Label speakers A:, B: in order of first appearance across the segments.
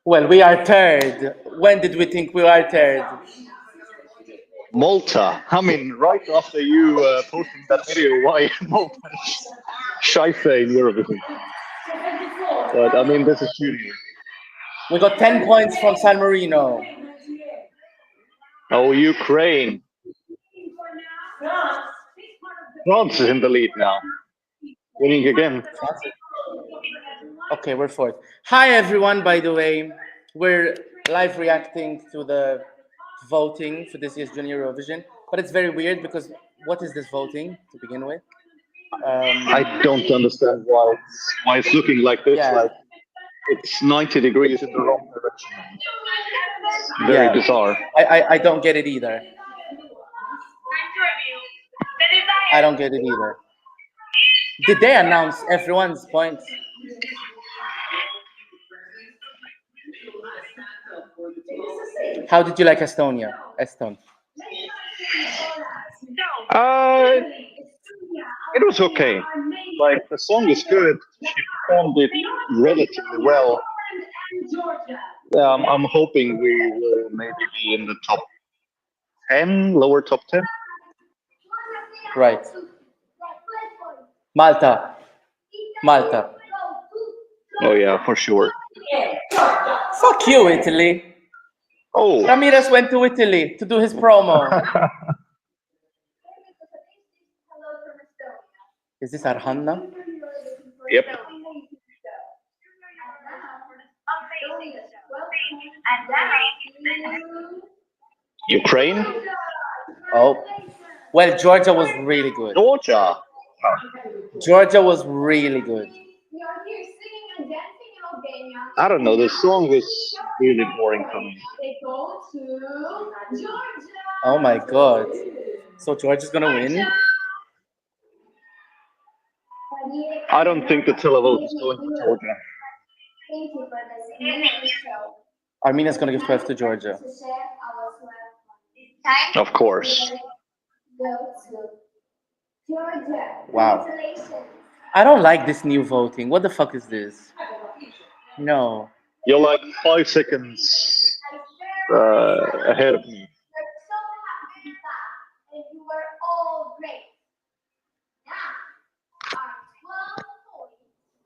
A: Well, we are third. When did we think we were third?
B: Malta. I mean, right after you posting that video, why Malta is scheiße in Eurovision. But I mean, this is shooting.
A: We got 10 points from San Marino.
B: Oh, Ukraine. France is in the lead now. Winning again.
A: Okay, we're fourth. Hi, everyone, by the way. We're live reacting to the voting for this year's Junior Eurovision. But it's very weird because what is this voting to begin with?
B: I don't understand why it's looking like this.
A: Yeah.
B: Like it's 90 degrees in the wrong direction. It's very bizarre.
A: I don't get it either. I don't get it either. Did they announce everyone's points? How did you like Estonia? Eston?
B: It was okay. Like the song is good. She performed it relatively well. I'm hoping we will maybe be in the top 10, lower top 10.
A: Right. Malta.
B: Oh yeah, for sure.
A: Fuck you, Italy.
B: Oh.
A: Ramirez went to Italy to do his promo. Is this Arhanna?
B: Yep. Ukraine?
A: Oh. Well, Georgia was really good. Georgia was really good.
B: I don't know, the song is really boring for me.
A: Oh my god. So Georgia's gonna win?
B: I don't think the televote is going to Georgia.
A: Armenia's gonna give 12 to Georgia.
B: Of course.
A: Wow. I don't like this new voting. What the fuck is this? No.
B: You're like 5 seconds ahead of me.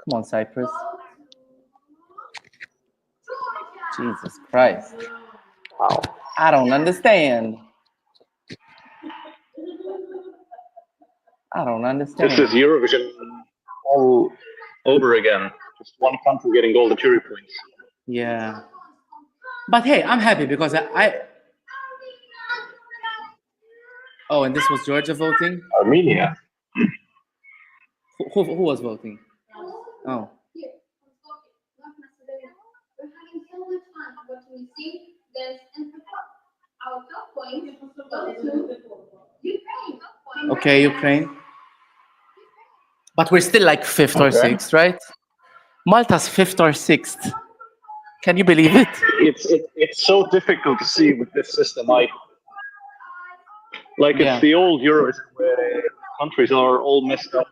A: Come on, Cyprus. Jesus Christ.
B: Wow.
A: I don't understand. I don't understand.
B: This is Eurovision all over again. Just one country getting all the jury points.
A: Yeah. But hey, I'm happy because I... Oh, and this was Georgia voting?
B: Armenia.
A: Who was voting? Oh. Okay, Ukraine. But we're still like 5th or 6th, right? Malta's 5th or 6th. Can you believe it?
B: It's so difficult to see with this system. It's the old Eurovision where countries are all messed up.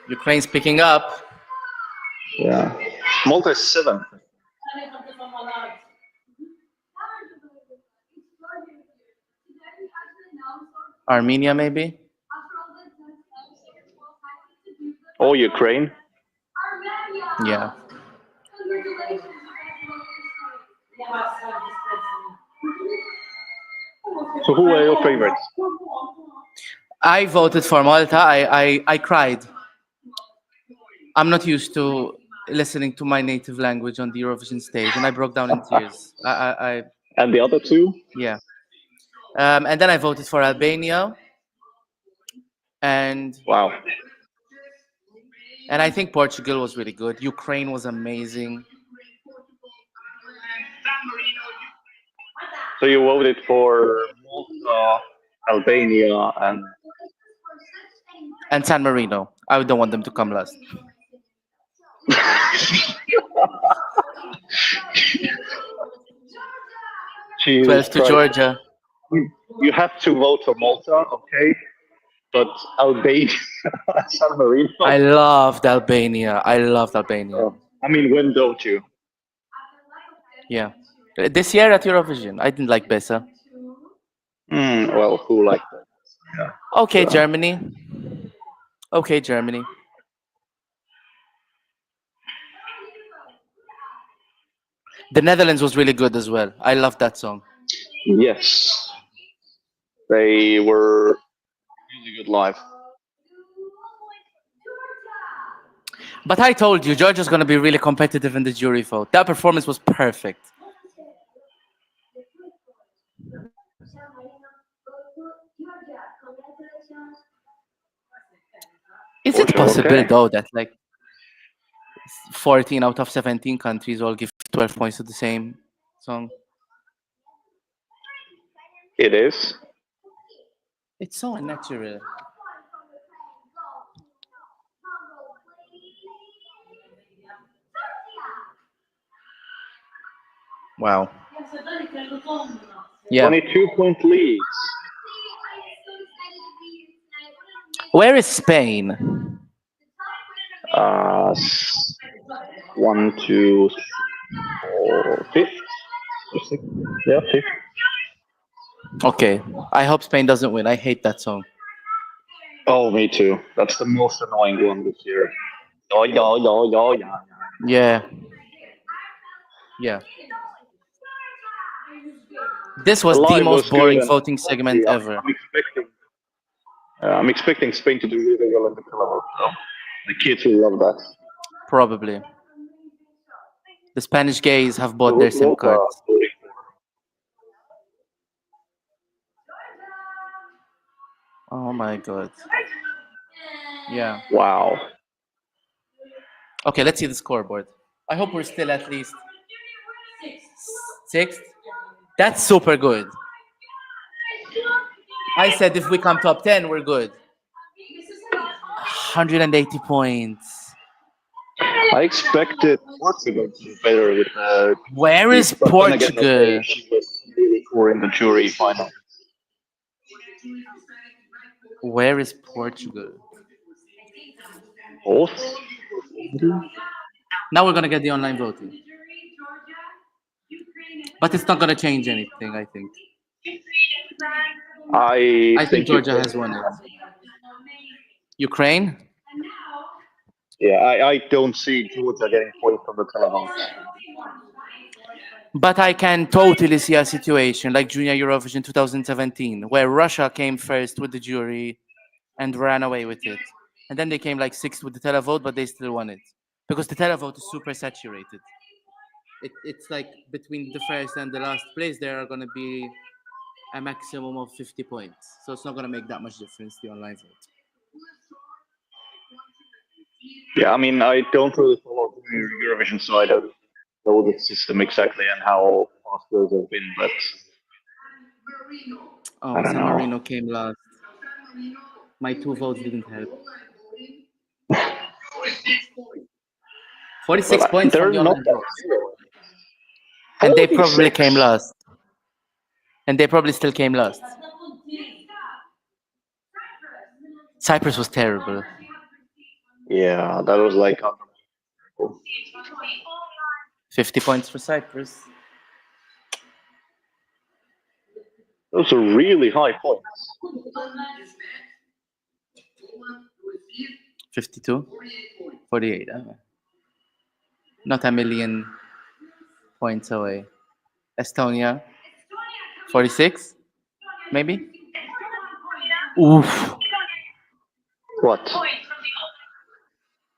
A: Ukraine's picking up.
B: Yeah. Malta is 7th.
A: Armenia, maybe?
B: Or Ukraine.
A: Yeah.
B: So who are your favorites?
A: I voted for Malta. I cried. I'm not used to listening to my native language on the Eurovision stage, and I broke down in tears.
B: And the other two?
A: Yeah. And then I voted for Albania. And
B: wow.
A: And I think Portugal was really good. Ukraine was amazing.
B: So you voted for Malta, Albania,
A: and San Marino. I don't want them to come last. 12 to Georgia.
B: You have to vote for Malta, okay? but Albania, San Marino.
A: I loved Albania. I loved Albania.
B: I mean, when don't you?
A: Yeah. This year at Eurovision, I didn't like Bessa.
B: Well, who liked that? Yeah.
A: Okay, Germany. Okay, Germany. The Netherlands was really good as well. I loved that song.
B: Yes, they were really good live.
A: But I told you, Georgia's going to be really competitive in the jury vote. That performance was perfect. Is it possible,
B: Okay.
A: though, that like 14 out of 17 countries all give 12 points to the same song?
B: It is.
A: It's so unnatural. Wow. Yeah.
B: 22-point leads.
A: Where is Spain?
B: 1, 2, 3, 4, 5th. Yeah, 5th.
A: Okay. I hope Spain doesn't win. I hate that song.
B: Oh, me too. That's the most annoying one this year. Oh, yeah.
A: Yeah. Yeah. This was the
B: live
A: most
B: was
A: boring
B: good, and
A: voting segment ever.
B: I'm expecting Spain to do really well in the televote. So the kids will love that.
A: Probably. The Spanish gays have bought
B: So
A: their
B: who's
A: SIM
B: Volta
A: cards.
B: voting for?
A: Oh my god. Yeah.
B: Wow.
A: Okay, let's see the scoreboard. I hope we're still at least sixth. That's super good. I said if we come top 10, we're good. 180 points.
B: I expected Portugal to do better with
A: Where is
B: but then again,
A: Portugal?
B: she was really poor in the jury final.
A: Where is Portugal?
B: Both?
A: Now we're gonna get the online voting. But it's not gonna change anything, I think.
B: I
A: think Georgia
B: Ukraine-
A: has won it. Ukraine?
B: Yeah, I don't see Georgia getting points from the televote.
A: But I can totally see a situation like Junior Eurovision 2017, where Russia came first with the jury and ran away with it. And then they came like sixth with the televote, but they still won it. Because the televote is super saturated. It's like between the first and the last place, there are going to be a maximum of 50 points. So it's not going to make that much difference, the online vote.
B: Yeah, I mean, I don't really follow Eurovision, so I don't know the system exactly and how fast those have been, but
A: Oh,
B: I don't
A: San
B: know.
A: Marino came last. My 2 votes didn't help. 46
B: Well,
A: points
B: they're
A: from the
B: not
A: online
B: that
A: vote.
B: zero.
A: And they probably
B: 46?
A: came last. And they probably still came last. Cyprus was terrible.
B: Yeah, that was like
A: 50 points for Cyprus.
B: those are really high points.
A: 52? 48. Not a million points away. Estonia? 46? Maybe? Oof.
B: What?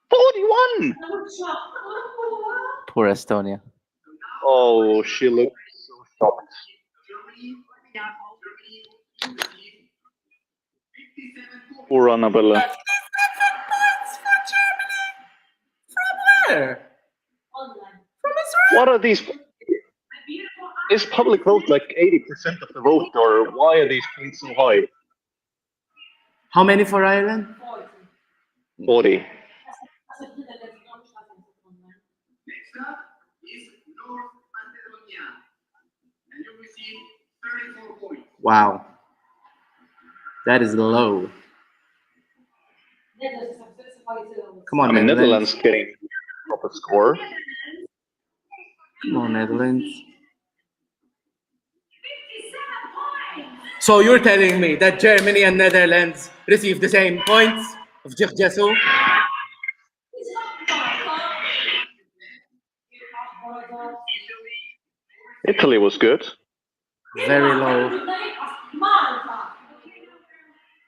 B: 41!
A: Poor Estonia.
B: Oh, she looked so shocked. Poor Annabella.
A: Where?
B: What are these? Is public vote like 80% of the vote, or why are these points so high?
A: How many for Ireland?
B: 40.
A: Wow. That is low. Come on,
B: I mean,
A: Netherlands.
B: Netherlands getting proper score.
A: Come on, Netherlands. So you're telling me that Germany and Netherlands receive the same points of JESC?
B: Italy was good.
A: Very low.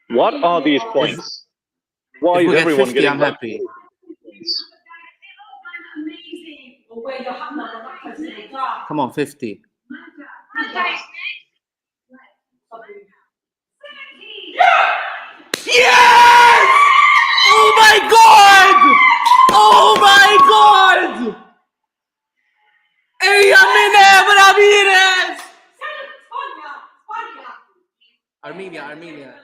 B: What are these points? Why
A: If
B: is
A: we get
B: everyone
A: 50,
B: getting
A: I'm
B: like
A: happy.
B: points?
A: Come on, 50. Yes! Oh my god! Oh my god! Ella Mine Ramirez! Armenia.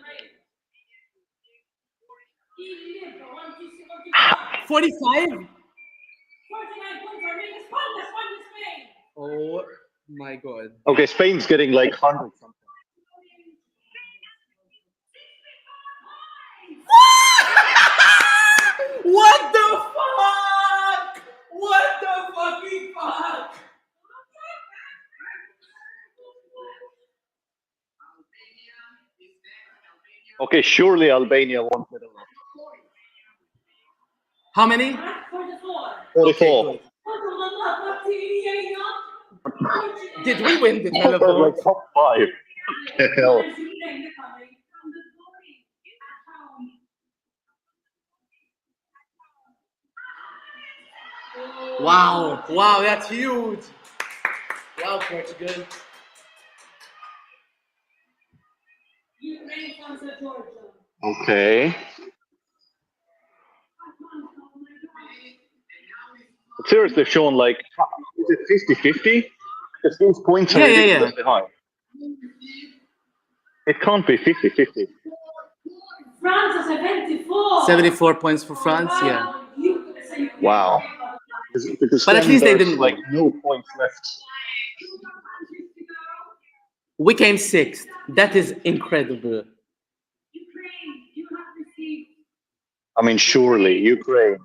A: 45? Oh my god.
B: Okay, Spain's getting like 100 something.
A: What the fuck? What the fucking fuck?
B: Okay, surely Albania won't get a lot.
A: How many?
B: 44.
A: Okay, good. Did we win the
B: They're like
A: televote?
B: top 5. What the hell?
A: Wow, that's huge. Wow, Portugal.
B: Okay. But seriously, Sean, like, is it 50-50? Because these points are
A: Yeah.
B: ridiculously high. It can't be 50-50.
A: 74 points for France, yeah.
B: Wow. Because
A: But at
B: then
A: least they
B: there's
A: didn't
B: like
A: win.
B: no points left.
A: We came sixth. That is incredible.
B: I mean, surely, Ukraine.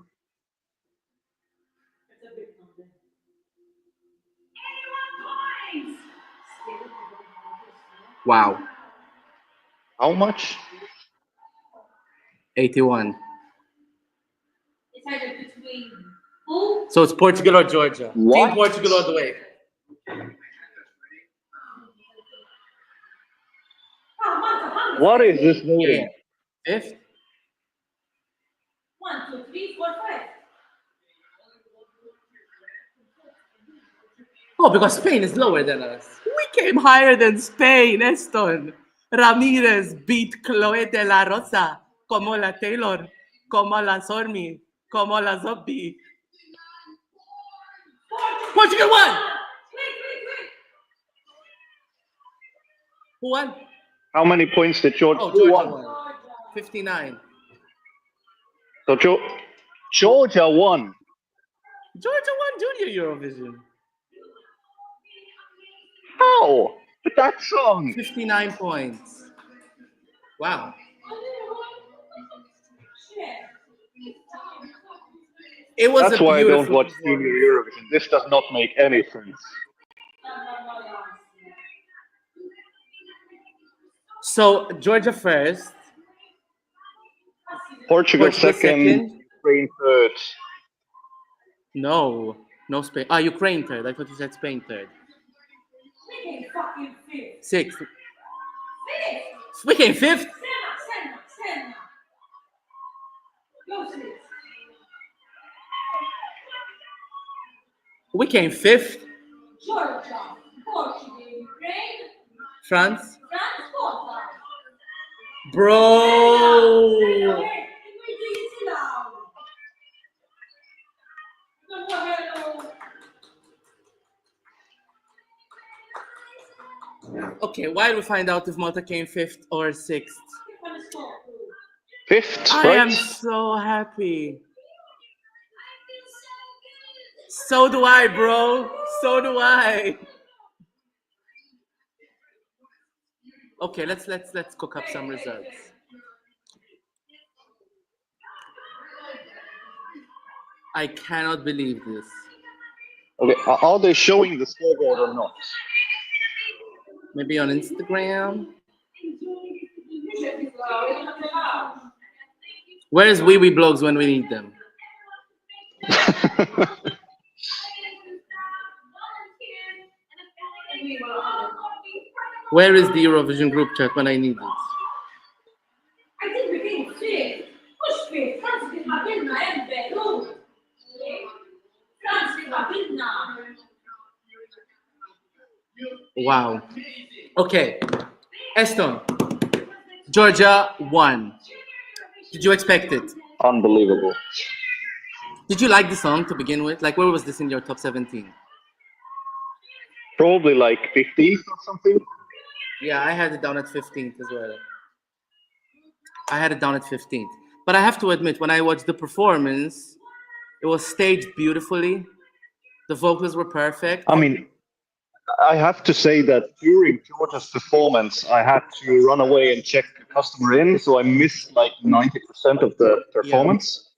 A: Wow.
B: How much?
A: 81. So it's Portugal or Georgia.
B: What?
A: Team Portugal all the way.
B: What is this voting?
A: Fifth? Oh, because Spain is lower than us. We came higher than Spain, Eston. Ramirez beat Chloe de la Rosa, como la Taylor, como la Sormi, como la Zobbi. Portugal won! Who won?
B: How many points did Georgia?
A: Oh, Georgia won. 59.
B: So Georgia won.
A: Georgia won Junior Eurovision.
B: How? With that song.
A: 59 points. Wow. It was
B: That's
A: a
B: why I don't
A: beautiful
B: watch Junior Eurovision. This does not make any sense.
A: So Georgia first.
B: Portugal second, Ukraine third.
A: No Spain. Ukraine third. I thought you said Spain third. Sixth. We came fifth. We came fifth.
C: Georgia, Portugal, Ukraine,
A: France. Bro. Okay, why do we find out if Malta came fifth or sixth?
B: Fifth,
A: I
B: right?
A: am so happy. So do I, bro. So do I. Okay, let's cook up some results. I cannot believe this.
B: Okay, are they showing the scoreboard or not?
A: Maybe on Instagram. Where's Wee Wee Blogs when we need them? Where is the Eurovision group chat when I need it? Wow. Okay. Eston. Georgia won. Did you expect it?
B: Unbelievable.
A: Did you like the song to begin with? Like, where was this in your top 17?
B: Probably like 15th or something.
A: Yeah, I had it down at 15th as well. I had it down at 15th. But I have to admit, when I watched the performance, it was staged beautifully. The vocals were perfect.
B: I mean, I have to say that during Georgia's performance, I had to run away and check customer in, so I missed like 90% of the performance.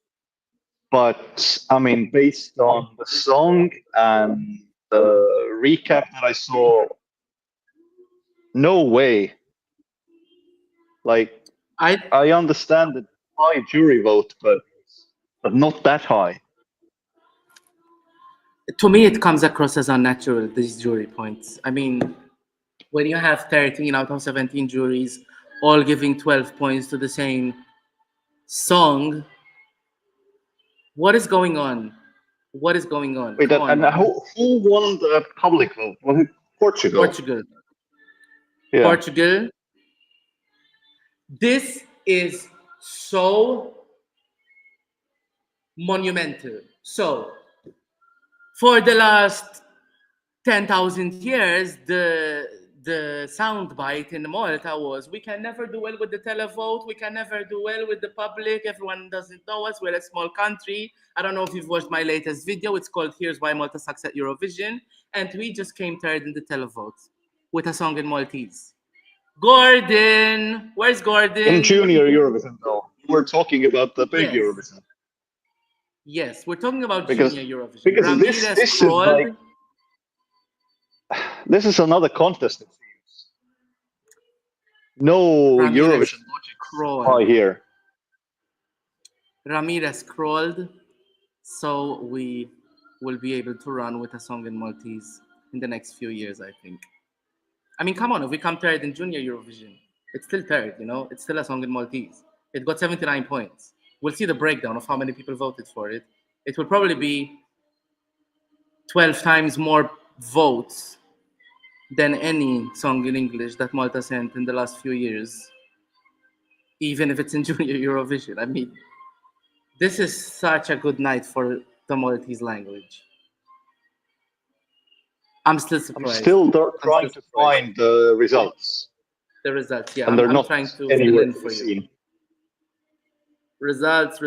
B: But I mean, based on the song and the recap that I saw, no way. Like, I understand the high jury vote, but not that high.
A: To me, it comes across as unnatural, these jury points. I mean, when you have 13 out of 17 juries all giving 12 points to the same song, what is going on? What is going on?
B: Wait,
A: Come on.
B: and who won the public vote? Was it Portugal?
A: Portugal.
B: Yeah.
A: Portugal. This is so monumental. So, for the last 10,000 years, the soundbite in Malta was, we can never do well with the televote, we can never do well with the public, everyone doesn't know us, we're a small country. I don't know if you've watched my latest video, it's called Here's Why Malta Sucks at Eurovision, and we just came third in the televote with a song in Maltese. Gordon! Where's Gordon?
B: In Junior Eurovision, though. We're talking about the big
A: Yes.
B: Eurovision.
A: Yes, we're talking about
B: Because
A: Junior Eurovision.
B: this
A: Ramirez
B: is
A: crawled.
B: like, this is another contest, it seems. No
A: Ramirez
B: Eurovision
A: crawled.
B: logic here.
A: Ramirez crawled, so we will be able to run with a song in Maltese in the next few years, I think. I mean, come on, if we come third in Junior Eurovision, it's still third, you know? It's still a song in Maltese. It got 79 points. We'll see the breakdown of how many people voted for it. It will probably be 12 times more votes than any song in English that Malta sent in the last few years, even if it's in Junior Eurovision. I mean, this is such a good night for the Maltese language. I'm still surprised.
B: I'm still trying to find the results.
A: The results, yeah.
B: And they're
A: I'm
B: not
A: trying to fill
B: anywhere
A: in
B: to
A: for
B: be
A: you.
B: seen.
A: Results,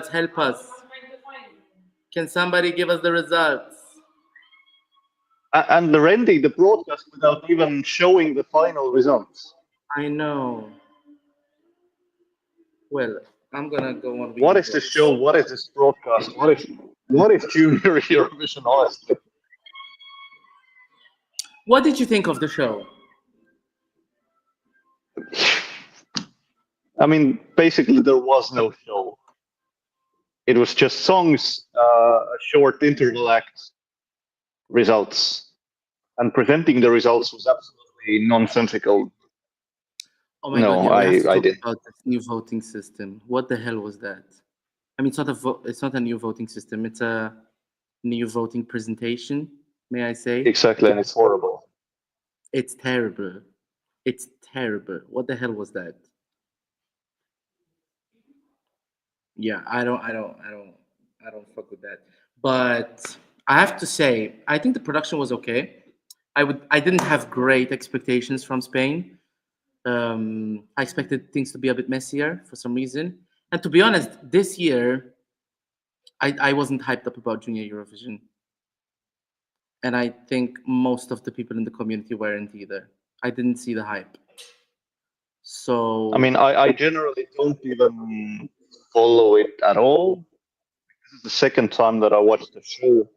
A: help us. Can somebody give us the results?
B: And they're ending the broadcast without even showing the final results.
A: I know. Well, I'm gonna go on.
B: What is this show? What is this broadcast? What is Junior Eurovision, honestly?
A: What did you think of the show?
B: I mean, basically, there was no show. It was just songs, a short interval act, results. And presenting the results was absolutely nonsensical.
A: Oh my
B: No,
A: God! Yeah, we have to
B: I
A: talk
B: didn't.
A: about this new voting system. What the hell was that? I mean, it's not a new voting system. It's a new voting presentation. May I say?
B: Exactly, and it's horrible.
A: It's terrible. It's terrible. What the hell was that? Yeah, I don't fuck with that. But I have to say, I think the production was okay. I didn't have great expectations from Spain. I expected things to be a bit messier for some reason. And to be honest, this year, I wasn't hyped up about Junior Eurovision. And I think most of the people in the community weren't either. I didn't see the hype. So
B: I mean, I generally don't even follow it at all. the second time that I watched the show.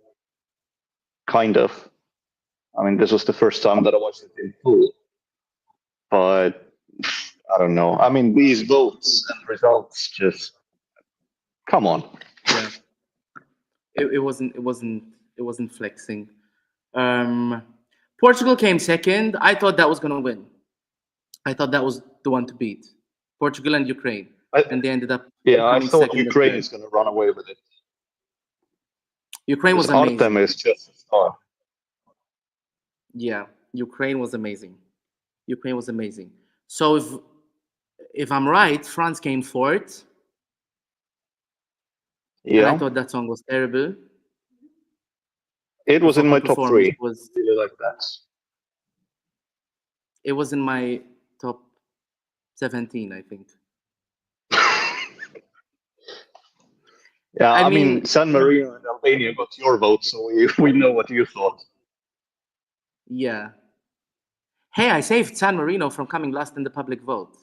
B: Kind of. I mean, this was the first time that I watched it in full. But I don't know. I mean, these votes and results just come on.
A: Yeah. It wasn't flexing. Portugal came second. I thought that was gonna win. I thought that was the one to beat. Portugal and Ukraine. And they ended up
B: Yeah, I
A: coming
B: thought
A: second and
B: Ukraine
A: third.
B: is going to run away with it.
A: Ukraine was
B: Because
A: amazing.
B: Artem is just a star.
A: Yeah, Ukraine was amazing. Ukraine was amazing. So if I'm right, France came fourth, and I
B: Yeah,
A: thought that song was terrible.
B: it was in
A: Vocal
B: my top
A: performance
B: 3.
A: was
B: Really like that.
A: it was in my top 17, I think.
B: Yeah,
A: I
B: I mean,
A: mean,
B: San Marino and Albania got your vote, so we know what you thought.
A: yeah. Hey, I saved San Marino from coming last in the public vote.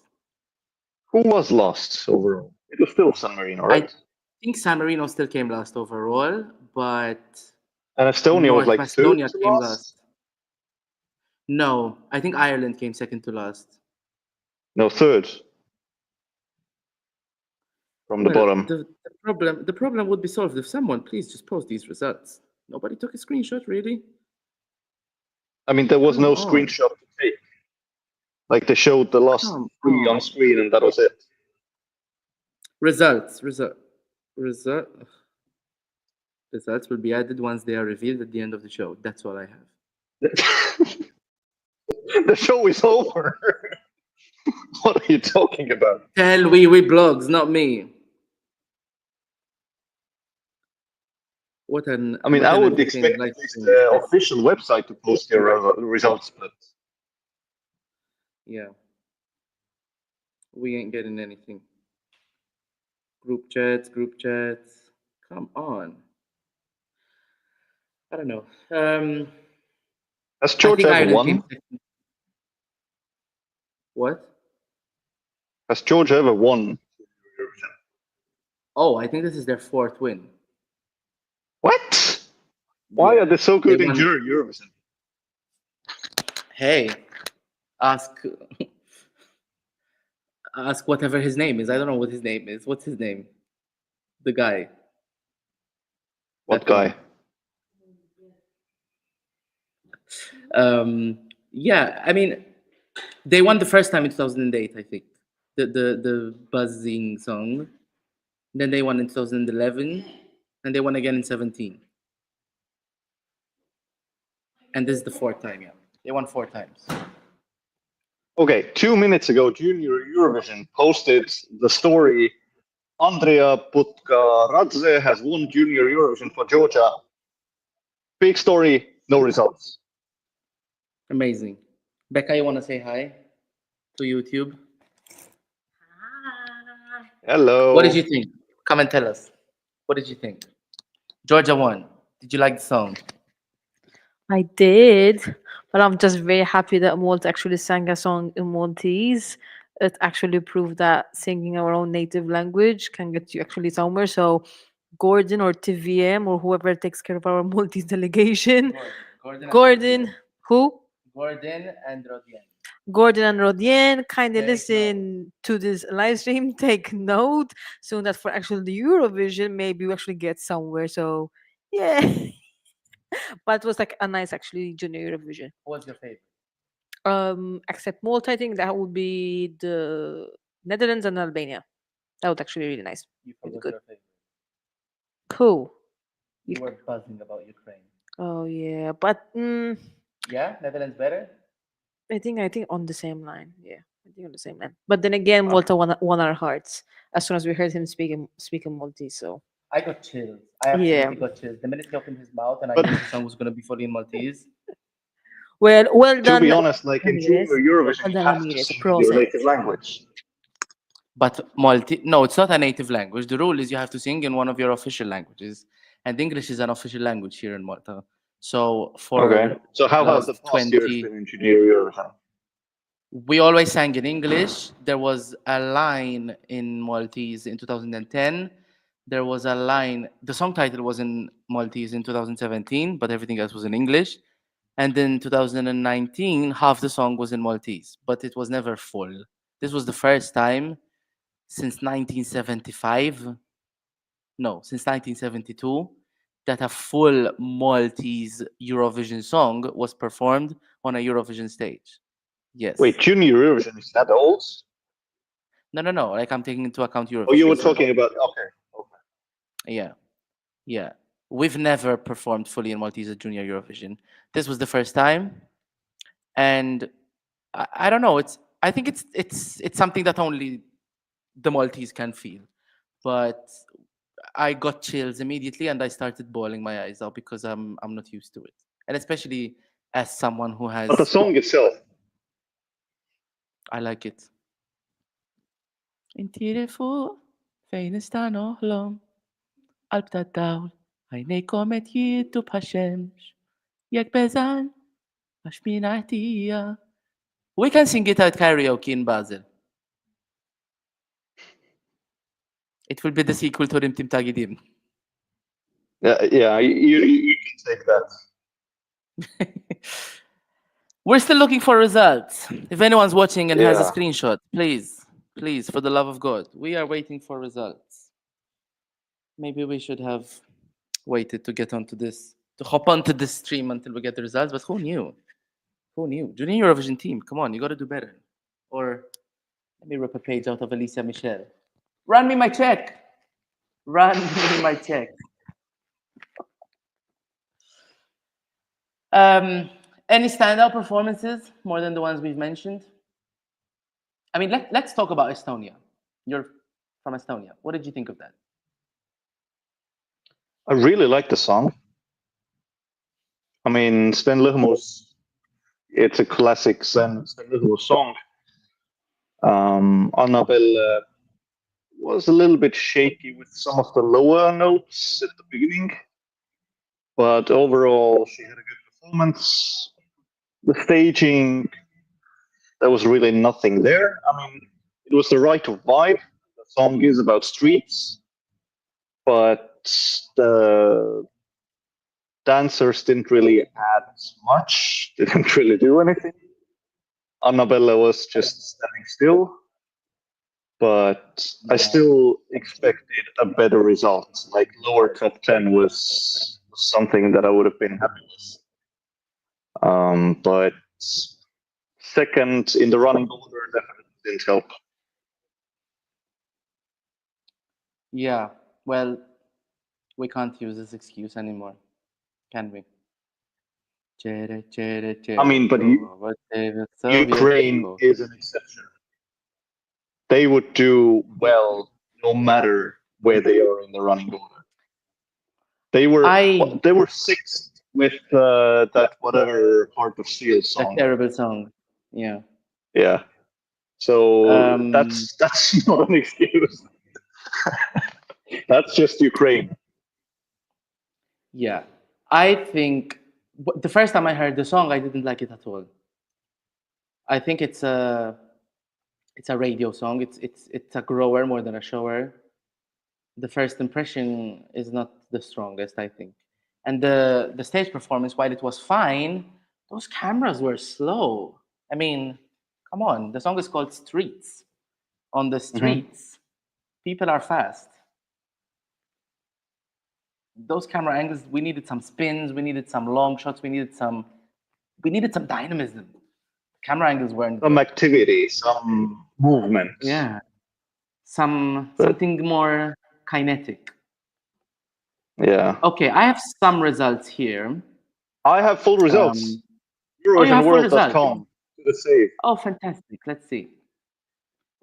B: Who was last overall? It was still San Marino,
A: I
B: right?
A: think San Marino still came last overall, but
B: And Estonia was
A: North
B: like third
A: Macedonia
B: to
A: came
B: last?
A: last. No, I think Ireland came second to last.
B: No, third. From the
A: Well,
B: bottom.
A: the problem would be solved if someone please just post these results. Nobody took a screenshot, really.
B: I mean, there was
A: Come
B: no
A: on.
B: screenshot to take. Like, they showed the last
A: Come
B: 3 on
A: on.
B: screen, and that was it.
A: Results will be added once they are revealed at the end of the show. That's all I have.
B: The show is over. What are you talking about?
A: Tell we blogs, not me. What an
B: I mean,
A: what
B: I
A: an
B: would
A: entertaining
B: expect
A: live
B: at least
A: stream.
B: the official website to post their results, but
A: Yeah. We ain't getting anything. Group chats. Come on. I don't know.
B: has
A: I
B: George
A: think
B: ever
A: Ireland came
B: won?
A: second. What?
B: Has George ever won?
A: Oh, I think this is their fourth win.
B: What? Why
A: Yeah.
B: are they so
A: They
B: good in
A: won.
B: Eurovision?
A: Hey, ask ask whatever his name is. I don't know what his name is. What's his name? The guy.
B: What
A: that won.
B: guy?
A: Yeah, I mean, they won the first time in 2008, I think. The buzzing song. Then they won in 2011, and they won again in 17. And this is the fourth time, yeah. They won 4 times.
B: Okay, 2 minutes ago, Junior Eurovision posted the story. Andrea Putkaradze has won Junior Eurovision for Georgia. Big story, no results.
A: Amazing. Becca, you want to say hi to YouTube?
B: Hello.
A: What did you think? Come and tell us. What did you think? Georgia won. Did you like the song?
D: I did, but I'm just very happy that Malta actually sang a song in Maltese. It actually proved that singing our own native language can get you actually somewhere. So, Gordon or TVM or whoever takes care of our Maltese delegation, Gordon, who?
A: Gordon and Rodian.
D: Gordon and Rodien, kind of
A: Take
D: listen to this live stream, take note, so that for actually the Eurovision, maybe we actually get somewhere. So, yeah. But it was like a nice actually junior Eurovision.
A: What's your favorite?
D: Except Malta, I think that would be the Netherlands and Albania. That would actually be really nice.
A: You
D: Really
A: forgot
D: good.
A: your favorite.
D: Cool.
A: You were buzzing about Ukraine.
D: Oh yeah, but
A: Yeah, Netherlands better.
D: I think on the same line. Yeah, I think on the same line. But then again, Malta won our hearts as soon as we heard him speaking Maltese. So
A: I got chills. I
D: Yeah.
A: absolutely got chills. The minute he opened his mouth and I
B: But-
A: knew the song was going to be fully in Maltese.
D: well
B: To
D: done.
B: be honest, like in
D: Ramirez.
B: Junior Eurovision,
D: Well
B: you
D: done,
B: have to
D: Ramirez.
B: sing in
D: Prosit.
B: your native language.
A: But no, it's not a native language. The rule is you have to sing in one of your official languages. And English is an official language here in Malta. So for
B: Okay. So how has the
A: last
B: past years
A: 20,
B: been in Junior Eurovision?
A: we always sang in English. There was a line in Maltese in 2010 there was a line. The song title was in Maltese in 2017, but everything else was in English. And in 2019, half the song was in Maltese, but it was never full. This was the first time since 1975, no, since 1972, that a full Maltese Eurovision song was performed on a Eurovision stage. Yes.
B: Wait, Junior Eurovision is that old?
A: No. Like I'm taking into account Eurovision.
B: Oh, you were
A: so-
B: talking about okay.
A: Yeah. Yeah. We've never performed fully in Maltese at Junior Eurovision. This was the first time. And I don't know. I think it's something that only the Maltese can feel. But I got chills immediately and I started bawling my eyes out because I'm not used to it. And especially as someone who has
B: But the song itself,
A: I like it. Inti fuq fejn nista' noħlom qalb tad-dawl għajnejkom qed jiddu bħax-xemx jekk beżan għax mina ħtija. We can sing it at karaoke in Basel. It will be the sequel to Rim Tim Tagidim.
B: yeah, you can take that.
A: We're still looking for results. If anyone's watching and has a
B: Yeah.
A: screenshot, please, for the love of God, we are waiting for results. Maybe we should have waited to get onto this, to hop onto this stream until we get the results, but who knew? Who knew? Junior Eurovision team, come on, you got to do better. Or let me rip a page out of Alicia Michelle. Run me my check. Run me my check. Any standout performances more than the ones we've mentioned? I mean, let's talk about Estonia. You're from Estonia. What did you think of that?
B: I really like the song. I mean, Sven Lehmo's, it's a classic Sven Lehmo song. Annabelle was a little bit shaky with some of the lower notes at the beginning, but overall she had a good performance. The staging, there was really nothing there. I mean, it was the right vibe. The song is about streets, but the dancers didn't really add much, didn't really do anything. Annabella was just standing still, but I still expected a better result. Like lower top 10 was something that I would have been happy with. But second in the running order definitely didn't help.
A: Yeah, well, we can't use this excuse anymore, can we?
B: I mean, but Ukraine is an exception. They would do well no matter where they are in the running order. They were sixth with that whatever Heart of Steel
A: That
B: song.
A: terrible song. Yeah.
B: Yeah. So that's not an excuse. That's just Ukraine.
A: Yeah. I think the first time I heard the song, I didn't like it at all. I think it's a radio song. It's a grower more than a shower. The first impression is not the strongest, I think. And the stage performance, while it was fine, those cameras were slow. I mean, come on. The song is called Streets. On the streets, people are fast. Those camera angles, we needed some spins, we needed some long shots, we needed some dynamism. Camera angles weren't
B: Some activity, some movement.
A: yeah. Something more kinetic.
B: Yeah.
A: Okay, I have some results here.
B: I have full results.
A: you have full
B: EurovisionWorld.com to the save.
A: Oh, fantastic. Let's see.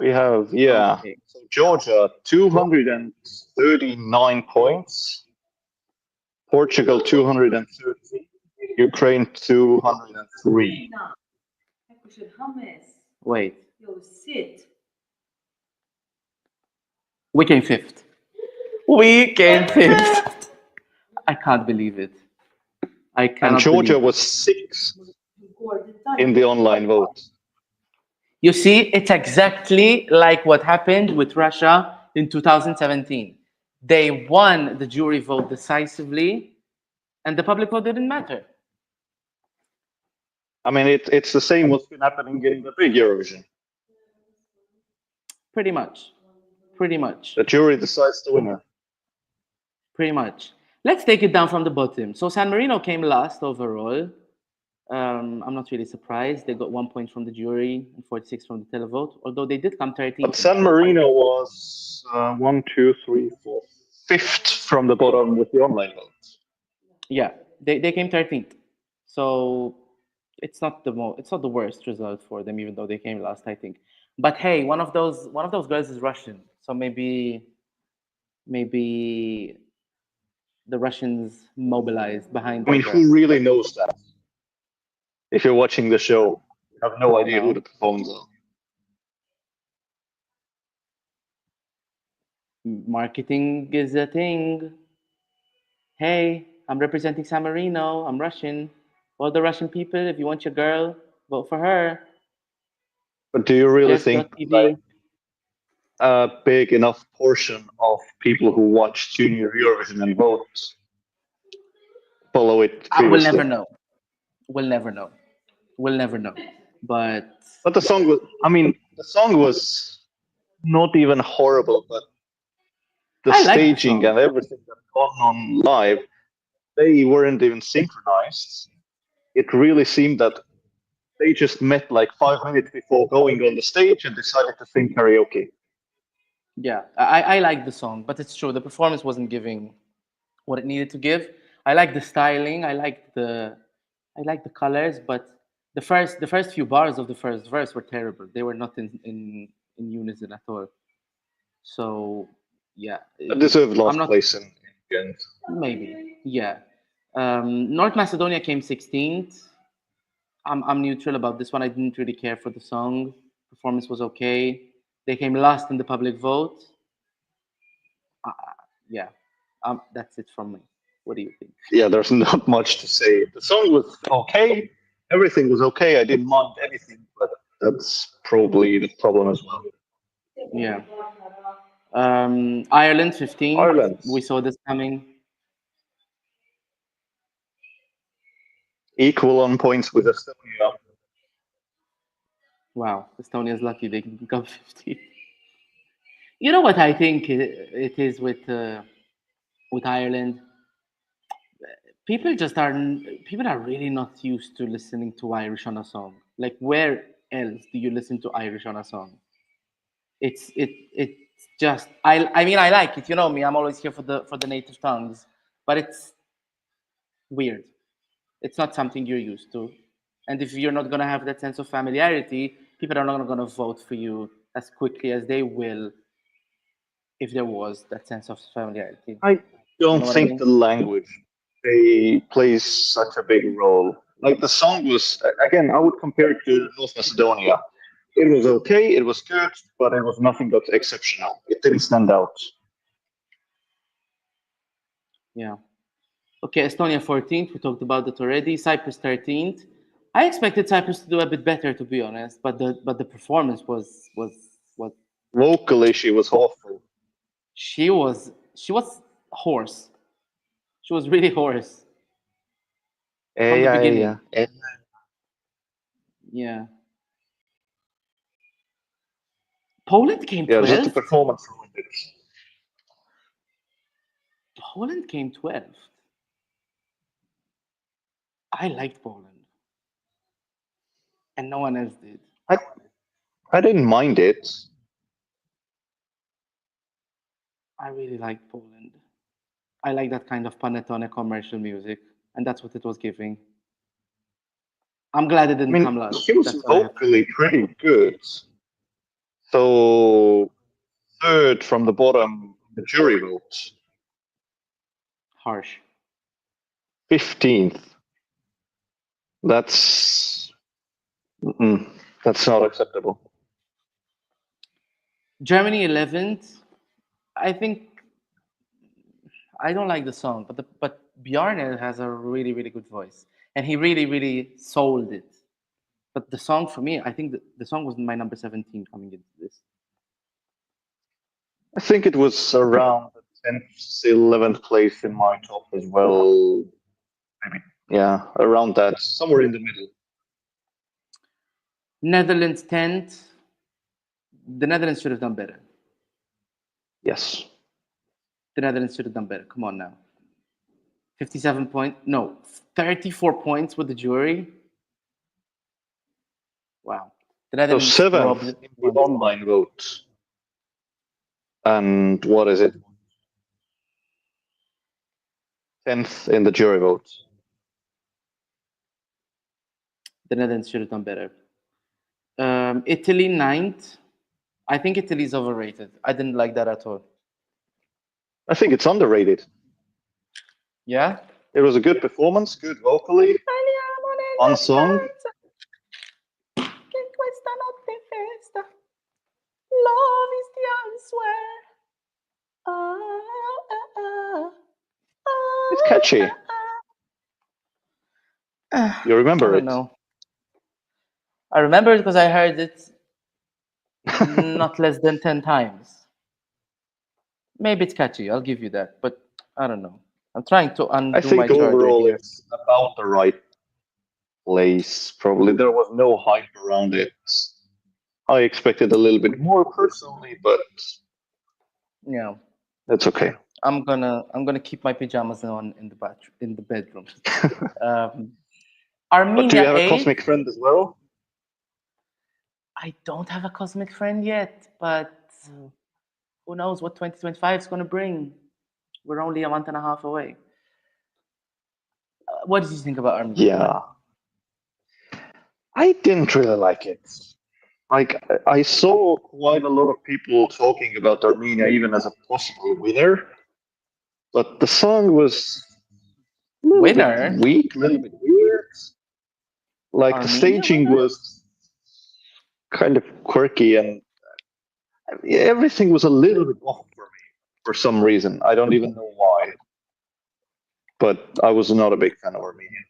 B: We have,
A: Okay.
B: So Georgia, 239 points. Portugal, 230. Ukraine, 203.
A: Wait. We came fifth. We came fifth. I can't believe it. I cannot
B: And Georgia
A: believe it.
B: was sixth in the online vote.
A: You see, it's exactly like what happened with Russia in 2017. They won the jury vote decisively, and the public vote didn't matter.
B: I mean, it's the same what's been happening in the big Eurovision.
A: Pretty much. Pretty much.
B: The jury decides the winner.
A: Pretty much. Let's take it down from the bottom. So San Marino came last overall. I'm not really surprised. They got 1 point from the jury and 46 from the televote, although they did come 13th.
B: But San Marino was 1, 2, 3, 4, fifth from the bottom with the online votes.
A: Yeah, they came 13th. So it's not the worst result for them, even though they came last, I think. But hey, one of those girls is Russian, so maybe the Russians mobilized behind
B: I mean,
A: her.
B: who really knows that? If you're watching the show, you have no idea who the performers are.
A: Marketing is a thing. Hey, I'm representing San Marino. I'm Russian. All the Russian people, if you want your girl, vote for her.
B: But do you really think
A: JESC.tv.
B: like a big enough portion of people who watch Junior Eurovision and vote follow it
A: I will
B: previously?
A: never know. We'll never know. We'll never know. But
B: the song was, I mean, the song was not even horrible, but the
A: I like the
B: staging
A: song.
B: and everything that gone on live, they weren't even synchronized. It really seemed that they just met like 5 minutes before going on the stage and decided to sing karaoke.
A: yeah, I like the song, but it's true the performance wasn't giving what it needed to give. I like the styling. I like the colors, but the first few bars of the first verse were terrible. They were not in unison at all. So yeah,
B: It deserved
A: I'm
B: last
A: not
B: place in the end.
A: maybe yeah. North Macedonia came 16th. I'm neutral about this one. I didn't really care for the song. Performance was okay. They came last in the public vote. Yeah, that's it from me. What do you think?
B: Yeah, there's not much to say. The song was okay. Everything was okay. I didn't mind anything, but that's probably the problem as well.
A: Yeah. Ireland 15th.
B: Ireland,
A: We saw this coming.
B: equal on points with Estonia.
A: Wow, Estonia's lucky they can come 15th. You know what I think it is with Ireland? People are really not used to listening to Irish on a song. Like where else do you listen to Irish on a song? It's just I mean I like it. You know me. I'm always here for the native tongues, but it's weird. It's not something you're used to. And if you're not going to have that sense of familiarity, people are not going to vote for you as quickly as they will if there was that sense of familiarity.
B: I don't
A: You know what I
B: think
A: mean?
B: the language plays such a big role. Like the song was, again, I would compare it to North Macedonia. It was okay, it was good, but it was nothing but exceptional. It didn't stand out.
A: Yeah. Okay, Estonia 14th. We talked about that already. Cyprus 13th. I expected Cyprus to do a bit better, to be honest, but the performance was
B: Vocally, she was awful.
A: she was hoarse. She was really hoarse from the
B: Yeah,
A: beginning.
B: yeah.
A: Yeah. Poland came
B: Yeah, just the
A: 12th.
B: performance ruined it.
A: Poland came 12th. I liked Poland, and no one else did.
B: I, I didn't mind it.
A: I really liked Poland. I like that kind of panettone commercial music, and that's what it was giving. I'm glad it
B: I
A: didn't
B: mean,
A: come last.
B: she was
A: That's what I have to
B: vocally
A: say.
B: pretty good. So, third from the bottom, the jury vote.
A: Harsh.
B: 15th. That's that's not acceptable.
A: Germany 11th. I think I don't like the song, but Bjarne has a really good voice, and he really sold it. But the song for me, I think the song was my number 17 coming into this.
B: I think it was around the 10th, 11th place in my top as well. Maybe, yeah, around that, somewhere in the middle.
A: Netherlands 10th. The Netherlands should have done better.
B: Yes.
A: The Netherlands should have done better. Come on now. 57 points. No, 34 points with the jury. Wow. The
B: So
A: Netherlands
B: 7th
A: robbed
B: in the online vote. And what is it? 10th in the jury vote.
A: The Netherlands should have done better. Italy 9th. I think Italy is overrated. I didn't like that at all.
B: I think it's underrated.
A: Yeah?
B: It was a good performance, good vocally, fun song.
A: Love is the
B: It's catchy. You
A: I
B: remember
A: don't
B: it?
A: know. I remember it because I heard it not less than 10 times. Maybe it's catchy, I'll give you that. But I don't know. I'm trying to
B: I
A: undo my
B: think
A: charger
B: overall
A: here.
B: it's about the right place. Probably there was no hype around it. I expected a little bit more personally, but
A: Yeah.
B: it's okay.
A: I'm gonna keep my pajamas on in the bedroom. Um,
B: But do you
A: Armenia
B: have a
A: 8.
B: cosmic friend as well?
A: I don't have a cosmic friend yet, but who knows what 2025 is gonna bring? We're only a month and a half away. What did you think about Armenia?
B: Yeah. I didn't really like it. Like I saw quite a lot of people talking about Armenia even as a possible winner, but the song was a little
A: Winner?
B: bit weak, a little bit weird. Like the
A: Armenia
B: staging
A: winner?
B: was kind of quirky and everything was a little bit off for me for some reason. I don't even know why. But I was not a big fan of Armenia.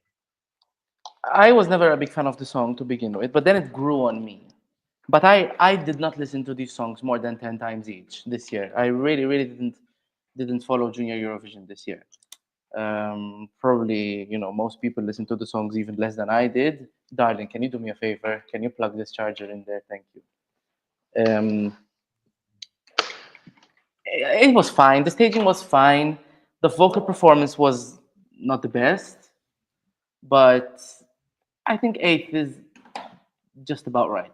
A: I was never a big fan of the song to begin with, but then it grew on me. But I did not listen to these songs more than 10 times each this year. I really didn't follow Junior Eurovision this year. Probably, most people listen to the songs even less than I did. Darling, can you do me a favor? Can you plug this charger in there? Thank you. It was fine. The staging was fine. The vocal performance was not the best, but I think 8th is just about right.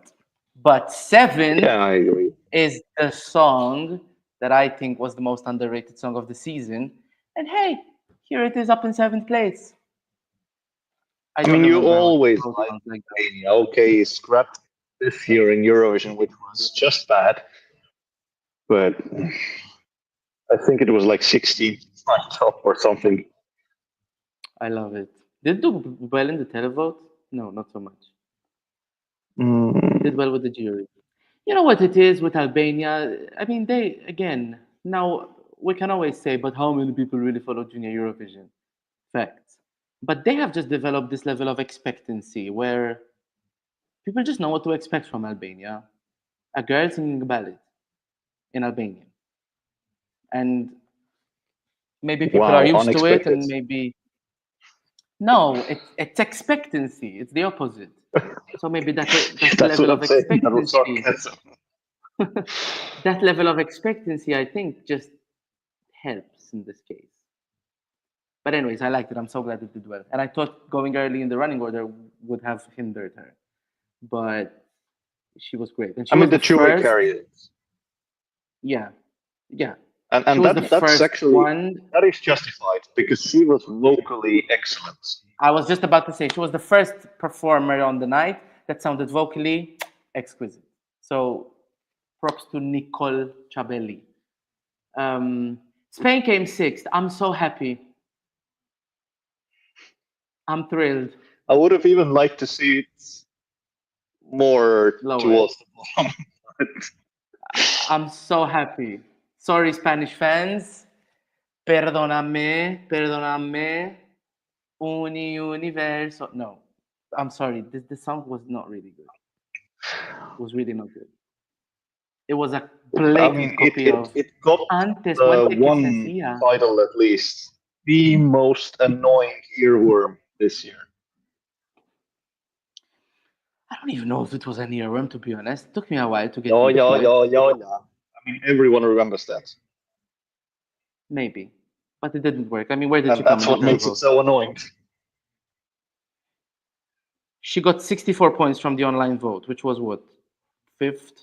A: But 7th
B: Yeah, I agree.
A: is the song that I think was the most underrated song of the season. And hey, here it is up in 7th place. I
B: I
A: don't
B: mean, you
A: remember how
B: always
A: how
B: like
A: songs like that.
B: Albania. Okay, scrap this year in Eurovision, which was just bad. But I think it was like 16 on top or something.
A: I love it. Did it do well in the televote? No, not so much. It did
B: Mm,
A: well with the jury. You know what it is with Albania? I mean, they, again, now we can always say, but how many people really follow Junior Eurovision? Facts. But they have just developed this level of expectancy where people just know what to expect from Albania. A girl singing a ballad in Albanian. And maybe people are
B: wow,
A: used to it,
B: unexpected.
A: and maybe. No, it's expectancy. It's the opposite. So maybe that
B: That's what
A: level
B: I'm
A: of
B: saying. That was
A: expectancy,
B: sarcasm.
A: that level of expectancy, I think, just helps in this case. But anyways, I liked it. I'm so glad it did well. And I thought going early in the running order would have hindered her, but she was great. And
B: I
A: she
B: mean,
A: was
B: the
A: the
B: jury
A: first.
B: carried it,
A: Yeah, yeah. She
B: and
A: was the
B: that's
A: first
B: actually
A: one.
B: that is justified because she was vocally excellent.
A: I was just about to say she was the first performer on the night that sounded vocally exquisite. So props to Nicole Chabelli. Spain came sixth. I'm so happy. I'm thrilled.
B: I would have even liked to see it more
A: Lower.
B: towards the bottom.
A: I'm so happy. Sorry, Spanish fans. Perdóname, perdóname. Universo. No, I'm sorry. This song was not really good. It was really not good. It was a
B: I
A: blatant
B: mean,
A: copy of
B: it got
A: Antes, ¿cuánto que se
B: one
A: hacía?
B: title at least. The most annoying earworm this year.
A: I don't even know if it was an earworm, to be honest. It took me a while to get
B: Yeah,
A: used to it.
B: yeah. I mean, everyone remembers that.
A: Maybe. But it didn't work. I mean, where did
B: And
A: she come
B: that's
A: in the
B: what makes it
A: televote?
B: so annoying.
A: She got 64 points from the online vote, which was what? Fifth?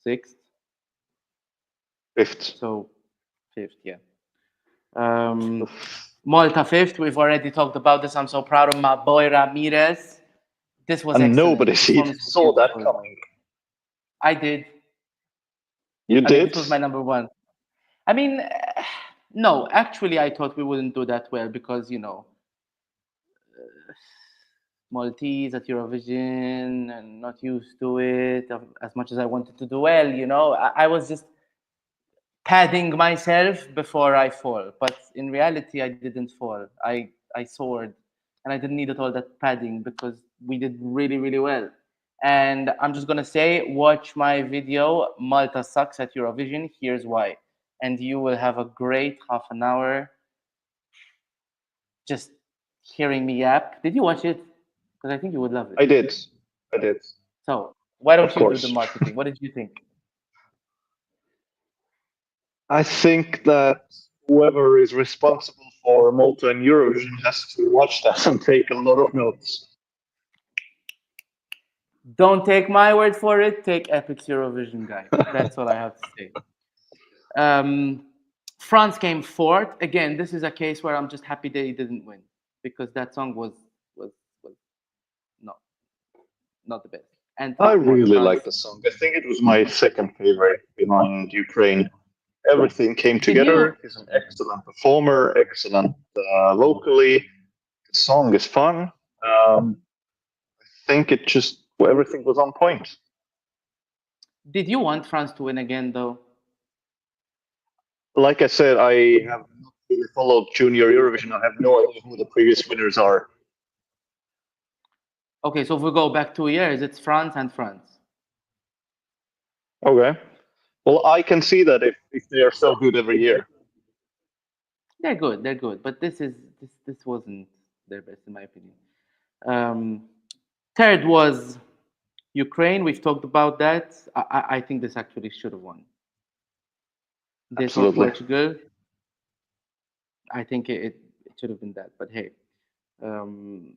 A: Sixth?
B: Fifth.
A: So, fifth, yeah. Malta fifth. We've already talked about this. I'm so proud of my boy Ramirez. This was
B: And
A: excellent.
B: nobody
A: The performance was
B: saw that
A: beautiful.
B: coming.
A: I did.
B: You
A: I mean,
B: did?
A: this was my number one. I mean, no, actually, I thought we wouldn't do that well because, you know, Maltese at Eurovision and not used to it as much as I wanted to do well, you know. I was just padding myself before I fall. But in reality, I didn't fall. I soared. And I didn't need all that padding because we did really, really well. And I'm just going to say, watch my video, Malta Sucks at Eurovision. Here's why. And you will have a great half an hour just hearing me yap. Did you watch it? Because I think you would love it.
B: I did. I did.
A: So why don't
B: Of
A: you do the
B: course.
A: marketing? What did you think?
B: I think that whoever is responsible for Malta and Eurovision has to watch that and take a lot of notes.
A: Don't take my word for it. Take Epix Eurovision, guy. That's all I have to say. France came fourth. Again, this is a case where I'm just happy they didn't win because that song was not not the best. And
B: I
A: come on,
B: really
A: France.
B: like the song. I think it was my second favorite behind Ukraine. Everything came
A: Did you?
B: together. He's an excellent performer, excellent vocally. The song is fun. I think it just everything was on point.
A: Did you want France to win again, though?
B: Like I said, I have not really followed Junior Eurovision. I have no idea who the previous winners are.
A: Okay, so if we go back 2 years, it's France and France.
B: Okay. Well, I can see that if they are so good every year.
A: They're good, but this wasn't their best in my opinion. Um, third was Ukraine. We've talked about that. I think this actually should have won. This or
B: Absolutely.
A: Portugal. I think it should have been that, but hey, um,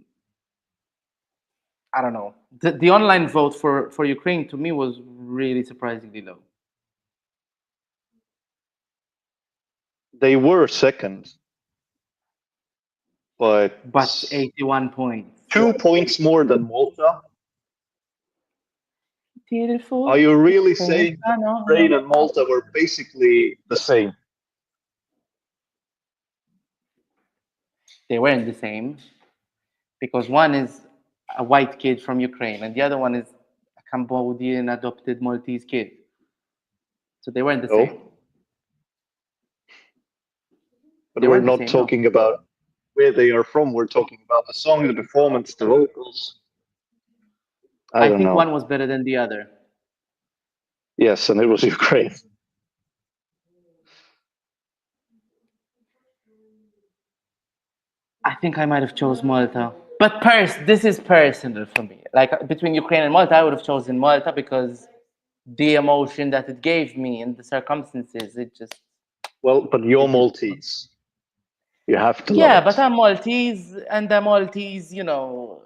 A: I don't know. The online vote for Ukraine to me was really surprisingly low.
B: They were second, but
A: But 81 points.
B: 2 points more than Malta.
A: Beautiful.
B: Are you really saying that Ukraine and Malta were basically the same?
A: They weren't the same because one is a white kid from Ukraine and the other one is a Cambodian adopted Maltese kid. So they weren't the same.
B: No. But
A: They
B: we're
A: weren't the
B: not
A: same, no.
B: talking about where they are from. We're talking about the song, the performance, the vocals. I don't
A: think
B: know.
A: one was better than the other.
B: Yes, and it was Ukraine.
A: I think I might have chose Malta. But this is personal for me. Like between Ukraine and Malta, I would have chosen Malta because the emotion that it gave me and the circumstances, it just
B: Well, but you're Maltese. You have to love
A: yeah,
B: it.
A: but I'm Maltese, and I'm Maltese, you know,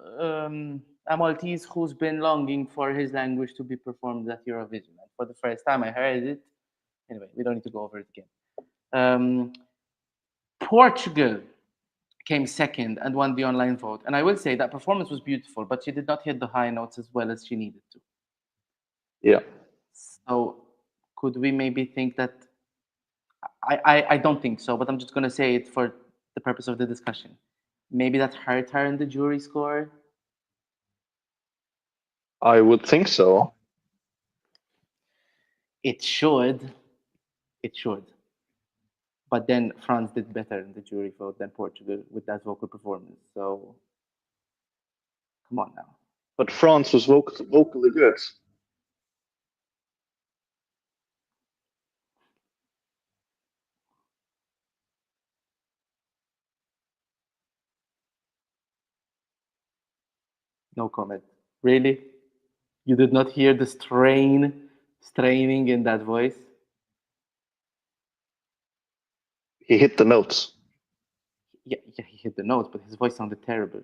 A: a Maltese who's been longing for his language to be performed at Eurovision. And for the first time I heard it. Anyway, we don't need to go over it again. Portugal came second and won the online vote. And I will say that performance was beautiful, but she did not hit the high notes as well as she needed to.
B: Yeah.
A: So could we maybe think that I don't think so, but I'm just gonna say it for the purpose of the discussion. Maybe that hurt her in the jury score.
B: I would think so.
A: It should. It should. But then France did better in the jury vote than Portugal with that vocal performance. So come on now.
B: But France was vocally good.
A: No comment. Really? You did not hear the straining in that voice?
B: He hit the notes.
A: Yeah, he hit the notes, but his voice sounded terrible.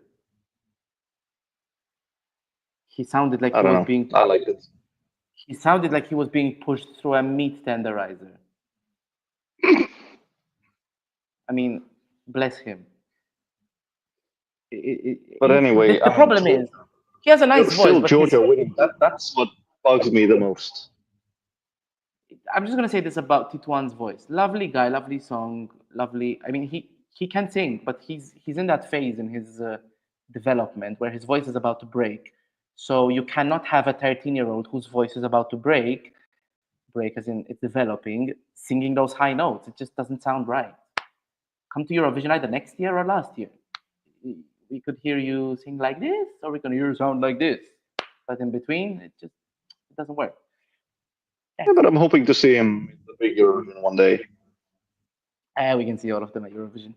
A: He sounded like
B: I
A: he
B: don't
A: was
B: know.
A: being
B: I liked it.
A: he sounded like he was being pushed through a meat tenderizer. I mean, bless him.
B: But anyway,
A: The
B: I mean,
A: problem is, he has a nice voice,
B: still
A: but his,
B: Georgia winning. That's what bugs me the most.
A: I'm just gonna say this about Tituan's voice. Lovely guy, lovely song, lovely. I mean, he can sing, but he's in that phase in his development where his voice is about to break. So you cannot have a 13-year-old whose voice is about to break as in it's developing, singing those high notes. It just doesn't sound right. Come to Eurovision either next year or last year. We could hear you sing like this, or we can hear you sound like this. But in between, it doesn't work.
B: Yeah, but I'm hoping to see him in the big Eurovision one day.
A: We can see all of them at Eurovision.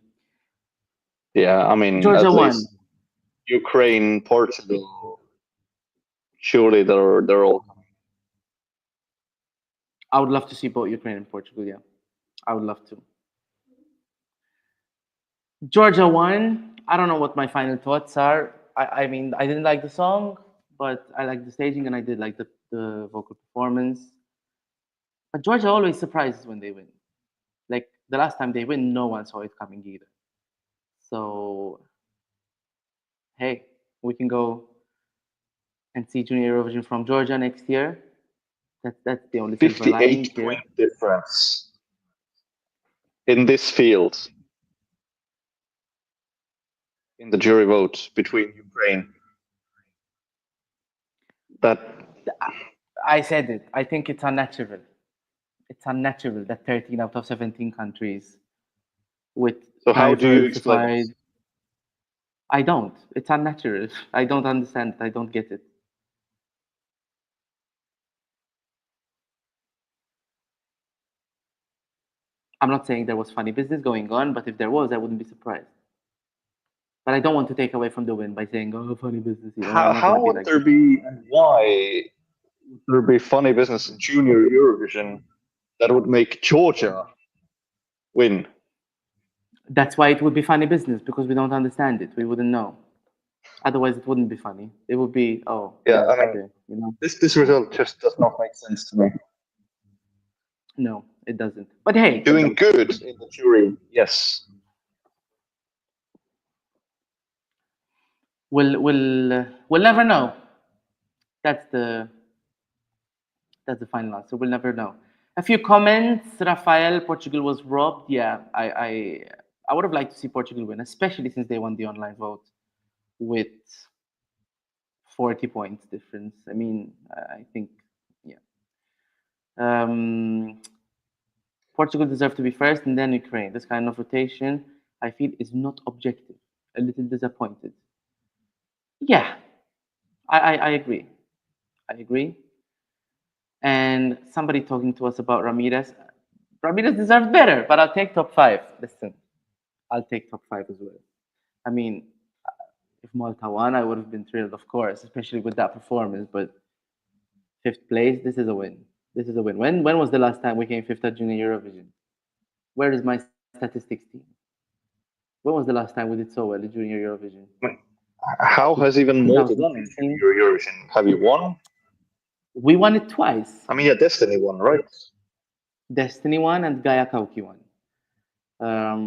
B: Yeah, I mean,
A: Georgia
B: at
A: won.
B: least Ukraine, Portugal. Surely they're all coming.
A: I would love to see both Ukraine and Portugal. Yeah, I would love to. Georgia won. I don't know what my final thoughts are. I mean, I didn't like the song, but I liked the staging and I did like the vocal performance. But Georgia always surprises when they win. Like the last time they win, no one saw it coming either. So, hey, we can go and see Junior Eurovision from Georgia next year. That's the only silver lining
B: 58
A: here.
B: point difference in this field in the jury vote between Ukraine. That
A: I said it. I think it's unnatural. It's unnatural that 13 out of 17 countries with
B: so how do you explain
A: diversified.
B: it?
A: I don't. It's unnatural. I don't understand it. I don't get it. I'm not saying there was funny business going on, but if there was, I wouldn't be surprised. But I don't want to take away from the win by saying, "Oh, funny business." You know, I'm not
B: How
A: gonna be
B: would
A: like
B: there
A: that.
B: be and why would there be funny business in Junior Eurovision that would make Georgia win?
A: That's why it would be funny business because we don't understand it. We wouldn't know. Otherwise, it wouldn't be funny. It would be, oh,
B: Yeah,
A: yeah,
B: I mean,
A: okay, you know.
B: this result just does not make sense to me.
A: No, it doesn't. But hey,
B: Doing good in the jury, yes.
A: we'll never know. That's the final answer. We'll never know. A few comments. Rafael, Portugal was robbed. Yeah, I would have liked to see Portugal win, especially since they won the online vote with 40 points difference. I mean, I think, yeah. Portugal deserved to be first and then Ukraine. This kind of rotation, I feel, is not objective. A little disappointed. Yeah, I agree. I agree. And somebody talking to us about Ramirez. Ramirez deserves better, but I'll take top five. Listen, I'll take top five as well. I mean, if Malta won, I would have been thrilled, of course, especially with that performance. But fifth place, this is a win. This is a win. When was the last time we came fifth at Junior Eurovision? Where is my statistics team? When was the last time we did so well at Junior Eurovision?
B: How has even Malta done in
A: 2016.
B: Junior Eurovision? Have you won?
A: We won it twice.
B: I mean, yeah, Destiny won, right?
A: Destiny won and Gaia Kauki won.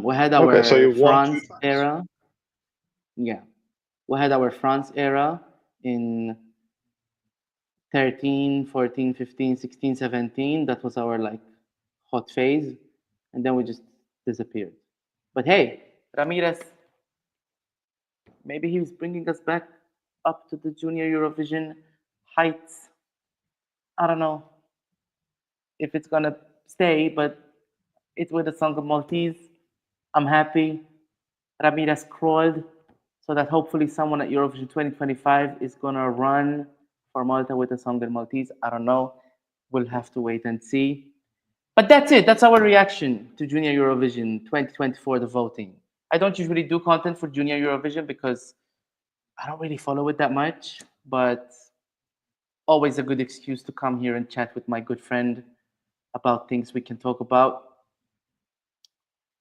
A: We had
B: Okay, so
A: our
B: you won two
A: France
B: times.
A: era. Yeah. We had our France era in 13, 14, 15, 16, 17. That was our like hot phase. And then we just disappeared. But hey, Ramirez, maybe he's bringing us back up to the Junior Eurovision heights. I don't know if it's gonna stay, but it's with the song of Maltese. I'm happy. Ramirez crawled so that hopefully someone at Eurovision 2025 is gonna run for Malta with a song in Maltese. I don't know. We'll have to wait and see. But that's it. That's our reaction to Junior Eurovision 2024, the voting. I don't usually do content for Junior Eurovision because I don't really follow it that much, but always a good excuse to come here and chat with my good friend about things we can talk about.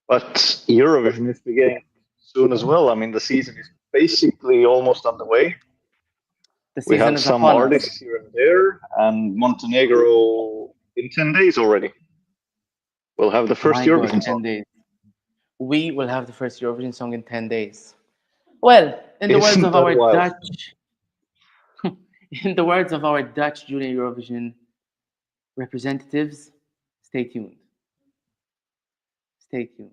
B: But Eurovision is beginning soon as well. I mean, the season is basically almost underway.
A: The
B: We
A: season
B: have
A: is
B: some
A: upon us.
B: artists here and there, and Montenegro in 10 days already. We'll have the first
A: My God,
B: Eurovision
A: 10
B: song.
A: days. We will have the first Eurovision song in 10 days. Well, in the words
B: Isn't
A: of
B: that
A: our
B: wild?
A: Dutch, in the words of our Dutch Junior Eurovision representatives, stay tuned. Stay tuned.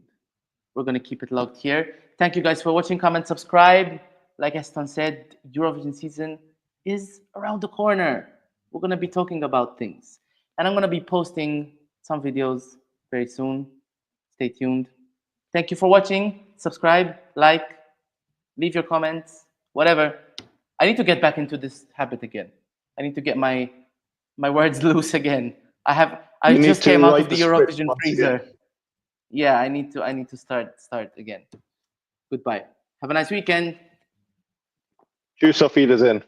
A: We're going to keep it locked here. Thank you guys for watching. Comment, subscribe. Like Eston said, Eurovision season is around the corner. We're going to be talking about things. And I'm going to be posting some videos very soon. Stay tuned. Thank you for watching. Subscribe, like, leave your comments, whatever. I need to get back into this habit again. I need to get my words loose again. I
B: You need
A: just
B: to
A: came out
B: write
A: of the
B: the script
A: Eurovision
B: once
A: freezer.
B: again.
A: Yeah, I need to start again. Goodbye. Have a nice weekend.
B: Tschüss, auf Wiedersehen.